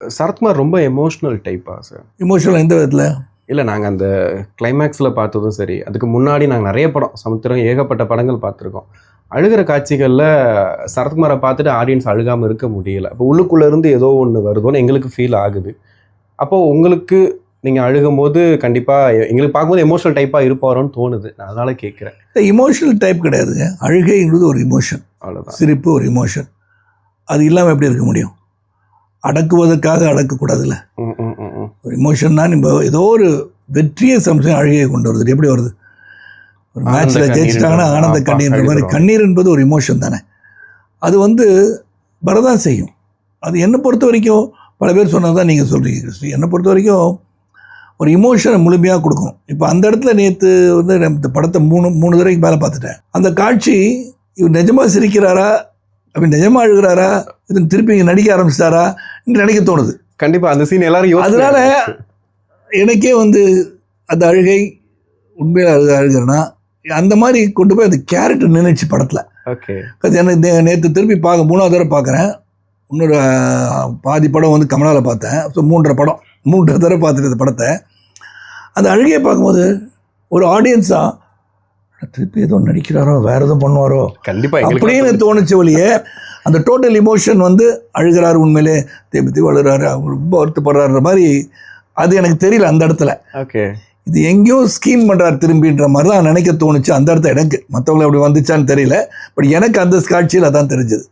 சரத்குமார் ரொம்ப எமோஷ்னல் டைப்பா sir? Emotional எந்த விதத்தில்? இல்லை, நாங்கள் அந்த கிளைமேக்ஸில் பார்த்ததும் சரி, அதுக்கு முன்னாடி நாங்கள் நிறைய படம், சமுத்திரம், ஏகப்பட்ட படங்கள் பார்த்துருக்கோம். அழுகிற காட்சிகளில் சரத்குமாரை பார்த்துட்டு ஆடியன்ஸ் அழுகாமல் இருக்க முடியல. அப்போ உள்ளுக்குள்ளேருந்து ஏதோ ஒன்று வருதோன்னு எங்களுக்கு ஃபீல் ஆகுது. அப்போது உங்களுக்கு நீங்கள் அழுகும்போது கண்டிப்பாக எங்களுக்கு பார்க்கும்போது எமோஷனல் டைப்பாக இருப்பாரோன்னு தோணுது. நான் அதனால் கேட்குறேன். இமோஷனல் டைப் கிடையாதுங்க. அழுகைங்கிறது ஒரு இமோஷன், அவ்வளோதான். சிரிப்பு ஒரு இமோஷன். அது இல்லாமல் எப்படி இருக்க முடியும்? அடக்குவதற்காக அடக்கக்கூடாதுல்ல. ஒரு இமோஷன்னா நம்ம ஏதோ ஒரு வெற்றியை சம்சம் அழுகையை கொண்டு வருது. எப்படி வருது? ஒரு மேட்ச்சில் ஜெயிச்சிட்டாங்கன்னா ஆனந்த கண்ணீர்ன்ற மாதிரி. கண்ணீர் என்பது ஒரு இமோஷன் தானே. அது வரதான் செய்யும். அது என்னை பொறுத்த வரைக்கும், பல பேர் சொன்னது தான் நீங்கள் சொல்கிறீங்க கிறிஸ்டி. என்னை பொறுத்த வரைக்கும் ஒரு இமோஷனை முழுமையாக கொடுக்கணும். இப்போ அந்த இடத்துல நேற்று இந்த படத்தை மூணு தடவைக்கு மேலே பார்த்துட்டேன். அந்த காட்சி இவர் நிஜமாக சிரிக்கிறாரா, அப்படி நிஜமாக அழுகிறாரா, இது திருப்பி இங்கே நடிக்க ஆரம்பிச்சிட்டாரா என்று நினைக்க தோணுது. கண்டிப்பாக அந்த சீன் எல்லாரும். அதனால் எனக்கே அந்த அழுகை உண்மையில் அழுகிறேன்னா அந்த மாதிரி கொண்டு போய் அந்த கேரக்டர் நினைச்சு படத்தில். ஓகே. எனக்கு நேற்று திருப்பி மூணாவது தடவை பார்க்குறேன். இன்னொரு பாதி படம் கமலாவில் பார்த்தேன். ஸோ 3 தடவை பார்த்துட்டு இந்த படத்தை. அந்த அழுகையை பார்க்கும்போது ஒரு ஆடியன்ஸாக திருப்பி ஏதோ நடிக்கிறாரோ, வேறு எதுவும் பண்ணுவாரோ கண்டிப்பாக அப்படின்னு தோணுச்சு வழியே. அந்த டோட்டல் இமோஷன் அழுகிறாரு, உண்மையிலே தேம்பி அழுகிறாரு, அவங்க ரொம்ப வருத்தப்படுறாருன்ற மாதிரி. அது எனக்கு தெரியல அந்த இடத்துல. ஓகே. இது எங்கேயோ ஸ்கீம் பண்ணுறாரு திரும்பின்ற மாதிரி தான் நினைக்க தோணுச்சு அந்த இடத்துல எனக்கு. மற்றவங்களை அப்படி வந்துச்சான்னு தெரியல. பட் எனக்கு அந்த காட்சியில் அதான் தெரிஞ்சது.